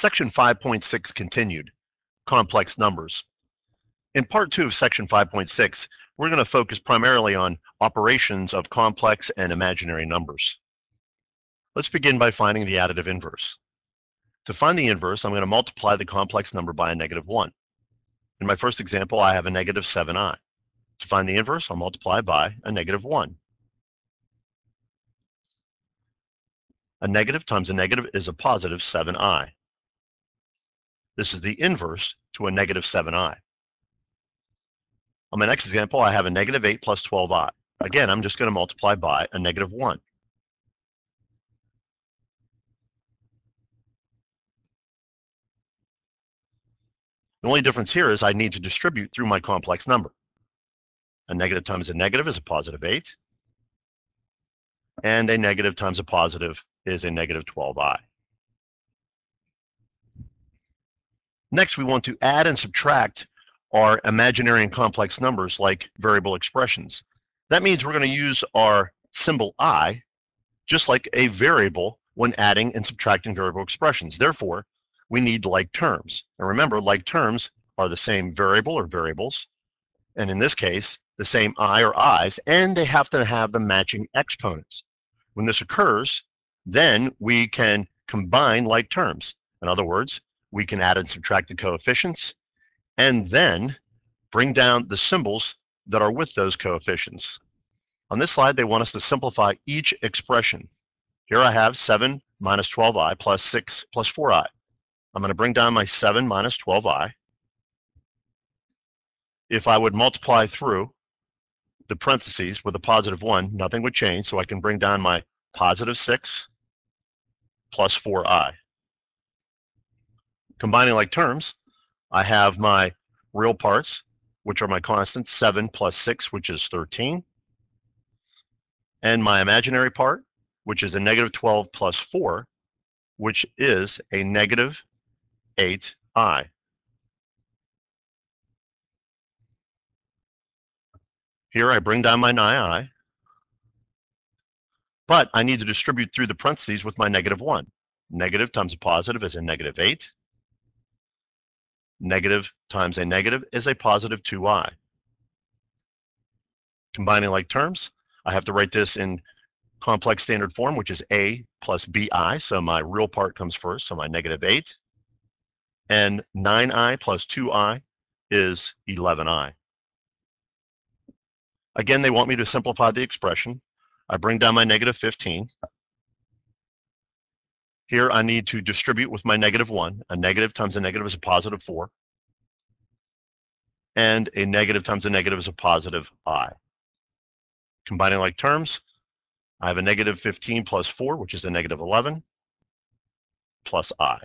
Section 5.6 continued, complex numbers. In part 2 of Section 5.6, we're going to focus primarily on operations of complex and imaginary numbers. Let's begin by finding the additive inverse. To find the inverse, I'm going to multiply the complex number by a negative 1. In my first example, I have a negative 7i. To find the inverse, I'll multiply by a negative 1. A negative times a negative is a positive 7i. This is the inverse to a negative 7i. On my next example, I have a negative 8 plus 12i. Again, I'm just going to multiply by a negative 1. The only difference here is I need to distribute through my complex number. A negative times a negative is a positive 8. And a negative times a positive is a negative 12i. Next, we want to add and subtract our imaginary and complex numbers like variable expressions. That means we're going to use our symbol I just like a variable when adding and subtracting variable expressions. Therefore, we need like terms. And remember, like terms are the same variable or variables, and in this case, the same I or i's, and they have to have the matching exponents. When this occurs, then we can combine like terms. In other words, we can add and subtract the coefficients, and then bring down the symbols that are with those coefficients. On this slide, they want us to simplify each expression. Here I have 7 minus 12i plus 6 plus 4i. I'm going to bring down my 7 minus 12i. If I would multiply through the parentheses with a positive 1, nothing would change, so I can bring down my positive 6 plus 4i. Combining like terms, I have my real parts, which are my constants, 7 plus 6, which is 13. And my imaginary part, which is a negative 12 plus 4, which is a negative 8i. Here I bring down my 9i, but I need to distribute through the parentheses with my negative 1. Negative times a positive is a negative 8. Negative times a negative is a positive 2i. Combining like terms, I have to write this in complex standard form, which is a plus bi, so my real part comes first, so my negative 8. And 9i plus 2i is 11i. Again, they want me to simplify the expression. I bring down my negative 15. Here I need to distribute with my negative 1. A negative times a negative is a positive 4. And a negative times a negative is a positive I. Combining like terms, I have a negative 15 plus 4, which is a negative 11, plus I.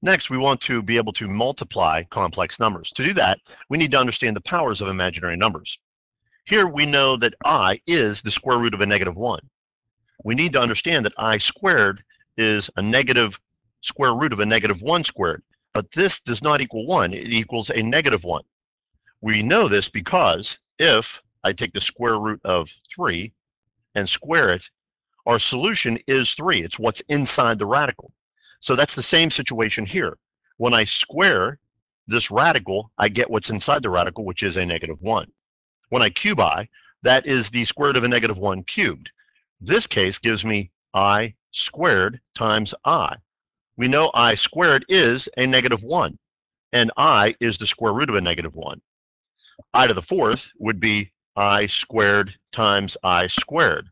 Next, we want to be able to multiply complex numbers. To do that, we need to understand the powers of imaginary numbers. Here we know that I is the square root of a negative 1. We need to understand that I squared is a negative square root of a negative 1 squared. But this does not equal 1. It equals a negative 1. We know this because if I take the square root of 3 and square it, our solution is 3. It's what's inside the radical. So that's the same situation here. When I square this radical, I get what's inside the radical, which is a negative 1. When I cube I, that is the square root of a negative 1 cubed. This case gives me I squared times I. We know I squared is a negative 1, and I is the square root of a negative 1. I to the fourth would be I squared times I squared,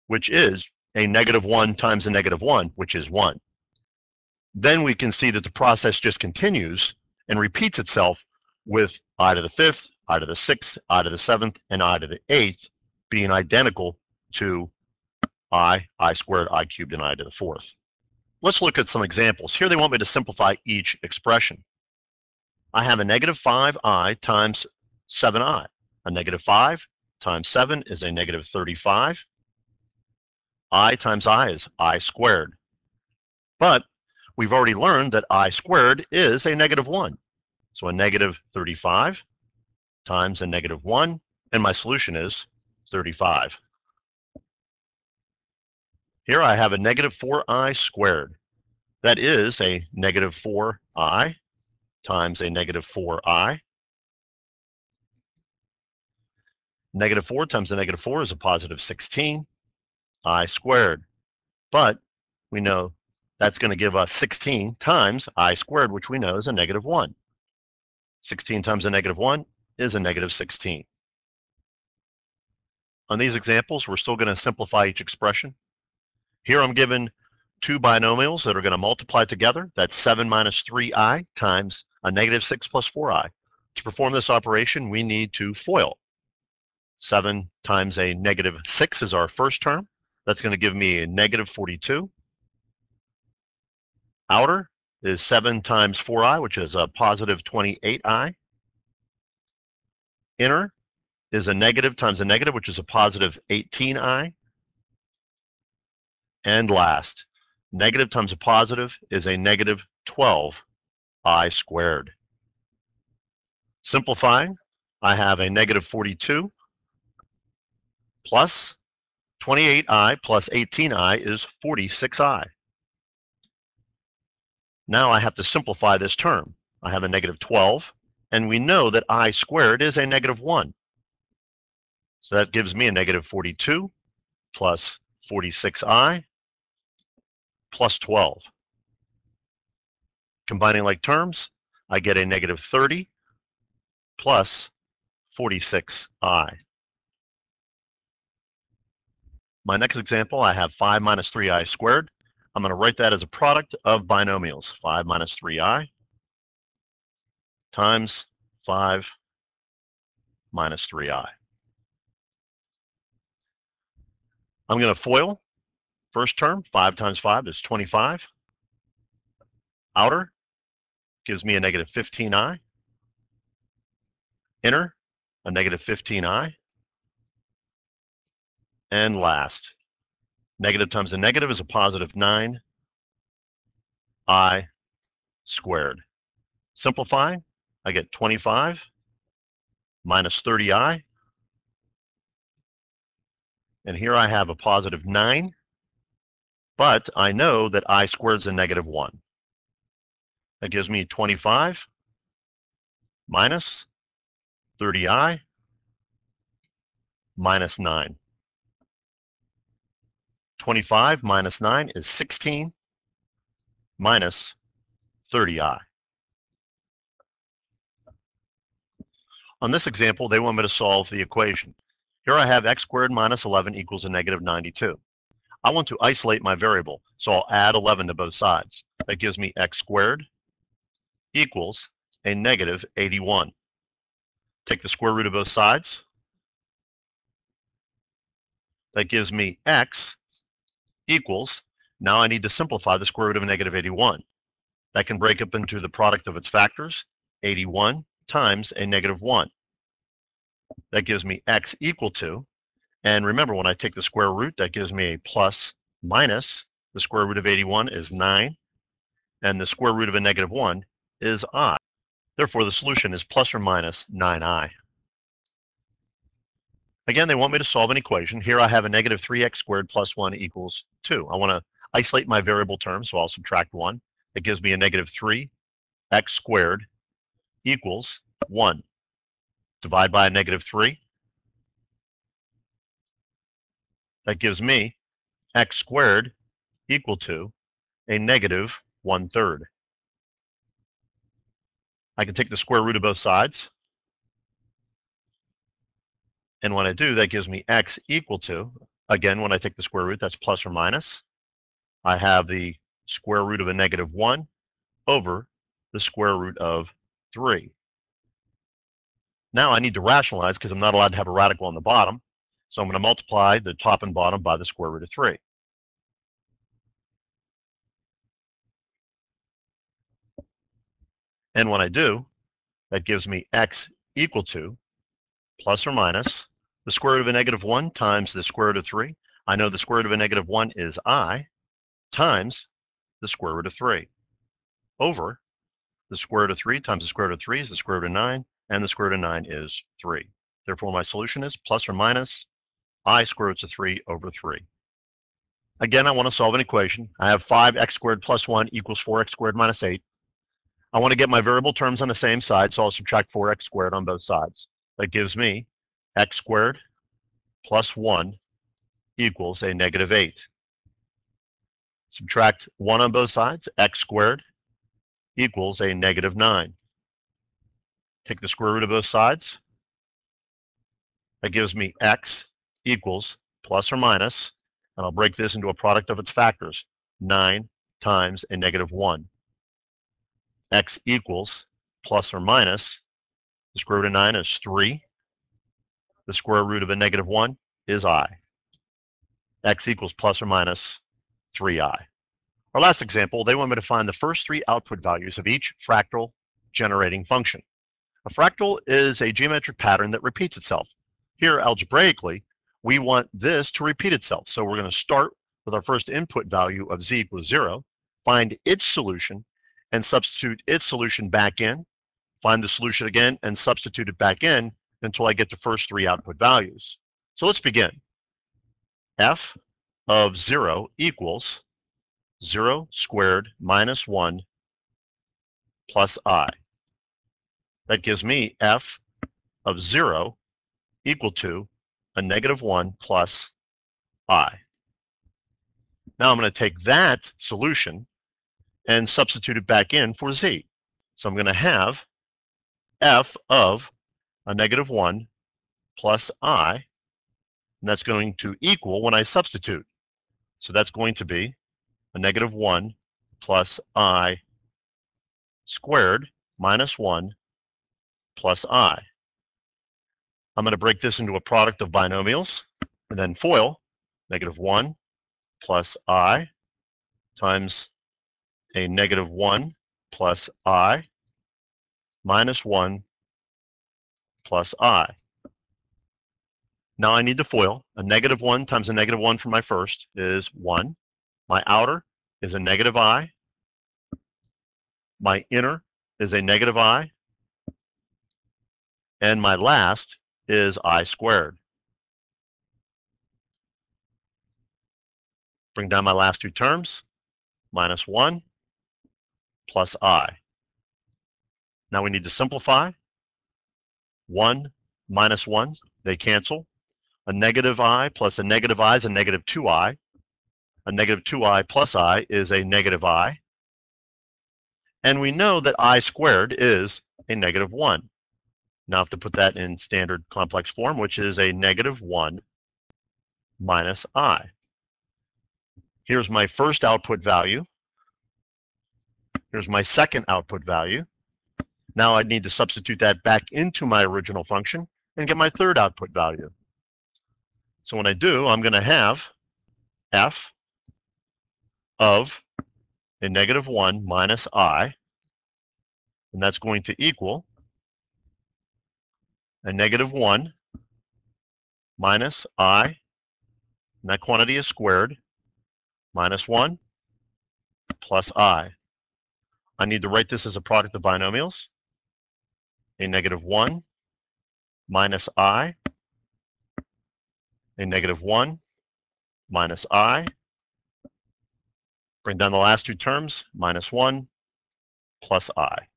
which is a negative 1 times a negative 1, which is 1. Then we can see that the process just continues and repeats itself with I to the fifth, I to the sixth, I to the seventh, and I to the eighth being identical to I squared, I cubed, and I to the fourth. Let's look at some examples. Here they want me to simplify each expression. I have a negative 5i times 7i. A negative 5 times 7 is a negative 35. I times I is I squared. But we've already learned that I squared is a negative 1. So a negative 35 times a negative 1, and my solution is 35. Here I have a negative 4i squared. That is a negative 4i times a negative 4i. Negative 4 times a negative 4 is a positive 16, I squared. But we know that's going to give us 16 times I squared, which we know is a negative 1. 16 times a negative 1 is a negative 16. On these examples, we're still going to simplify each expression. Here I'm given two binomials that are going to multiply together. That's 7 minus 3i times a negative 6 plus 4i. To perform this operation, we need to FOIL. 7 times a negative 6 is our first term. That's going to give me a negative 42. Outer is 7 times 4i, which is a positive 28i. Inner is a negative times a negative, which is a positive 18i. And last, negative times a positive is a negative 12i squared. Simplifying, I have a negative 42 plus 28i plus 18i is 46i. Now I have to simplify this term. I have a negative 12, and we know that I squared is a negative 1. So that gives me a negative 42 plus 46i plus 12. Combining like terms, I get a negative 30 plus 46i. My next example, I have 5 minus 3i squared. I'm going to write that as a product of binomials. 5 minus 3i times 5 minus 3i. I'm going to FOIL. First term, 5 times 5 is 25. Outer gives me a negative 15i. Inner, a negative 15i. And last, negative times a negative is a positive 9i squared. Simplifying, I get 25 minus 30i. And here I have a positive 9, but I know that I squared is a negative 1. That gives me 25 minus 30i minus 9. 25 minus 9 is 16 minus 30i. On this example, they want me to solve the equation. Here I have x squared minus 11 equals a negative 92. I want to isolate my variable, so I'll add 11 to both sides. That gives me x squared equals a negative 81. Take the square root of both sides. That gives me x equals, now I need to simplify the square root of a negative 81. That can break up into the product of its factors, 81 times a negative 1. That gives me x equal to, and remember when I take the square root, that gives me a plus minus, the square root of 81 is 9, and the square root of a negative 1 is I. Therefore, the solution is plus or minus 9i. Again, they want me to solve an equation. Here I have a negative 3x squared plus 1 equals 2. I want to isolate my variable term, so I'll subtract 1. It gives me a negative 3x squared equals 1. Divide by a negative 3. That gives me x squared equal to a negative 1/3. I can take the square root of both sides. And when I do, that gives me x equal to, again, when I take the square root, that's plus or minus. I have the square root of a negative 1 over the square root of 3. Now I need to rationalize because I'm not allowed to have a radical on the bottom. So I'm going to multiply the top and bottom by the square root of 3. And when I do, that gives me x equal to plus or minus the square root of a negative 1 times the square root of 3. I know the square root of a negative 1 is I, times the square root of 3, over the square root of 3 times the square root of 3 is the square root of 9, and the square root of 9 is 3. Therefore, my solution is plus or minus I square root of 3 over 3. Again, I want to solve an equation. I have 5x squared plus 1 equals 4x squared minus 8. I want to get my variable terms on the same side, so I'll subtract 4x squared on both sides. That gives me x squared plus 1 equals a negative 8. Subtract 1 on both sides, x squared equals a negative 9. Take the square root of both sides. That gives me x equals plus or minus, and I'll break this into a product of its factors, 9 times a negative 1. X equals plus or minus, the square root of 9 is 3. The square root of a negative 1 is I. X equals plus or minus 3i. Our last example, they want me to find the first 3 output values of each fractal generating function. A fractal is a geometric pattern that repeats itself. Here, algebraically, we want this to repeat itself. So we're going to start with our first input value of z equals 0, find its solution, and substitute its solution back in, find the solution again, and substitute it back in until I get the first 3 output values. So let's begin. F of 0 equals 0 squared minus 1 plus I. That gives me f of 0 equal to a negative 1 plus I. Now I'm going to take that solution and substitute it back in for z. So I'm going to have f of a negative 1 plus I, and that's going to equal when I substitute. So that's going to be a negative 1 plus I squared minus 1 plus I. I'm going to break this into a product of binomials, and then FOIL, negative 1 plus I times a negative 1 plus I minus 1 plus I. Now I need to FOIL. A negative 1 times a negative 1 for my first is 1. My outer is a negative I. My inner is a negative I. And my last is I squared. Bring down my last 2 terms, minus 1 plus I. Now we need to simplify. 1 minus 1, they cancel. A negative I plus a negative I is a negative 2I. A negative 2I plus I is a negative I. And we know that I squared is a negative 1. Now I have to put that in standard complex form, which is a negative 1 minus I. Here's my first output value. Here's my second output value. Now I need to substitute that back into my original function and get my third output value. So when I do, I'm going to have f of a negative 1 minus I, and that's going to equal a negative 1 minus I, and that quantity is squared, minus 1 plus I. I need to write this as a product of binomials. A negative 1 minus I, a negative 1 minus I. Bring down the last 2 terms, minus 1 plus I.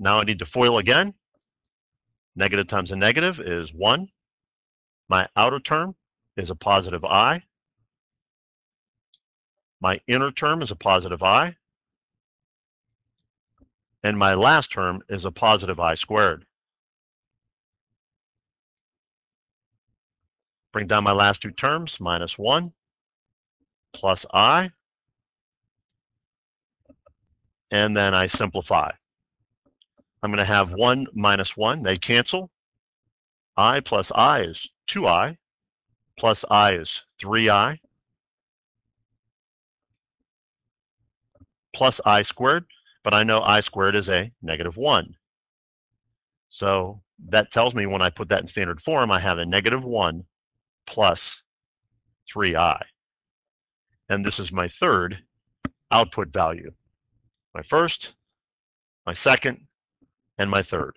Now I need to FOIL again. Negative times a negative is 1. My outer term is a positive I. My inner term is a positive I. And my last term is a positive I squared. Bring down my last 2 terms, minus 1 plus I. And then I simplify. I'm going to have 1 minus 1. They cancel. I plus I is 2I. Plus I is 3I. Plus I squared. But I know I squared is a negative 1. So that tells me when I put that in standard form, I have a negative 1 plus 3I. And this is my third output value. My first, my second, and my third.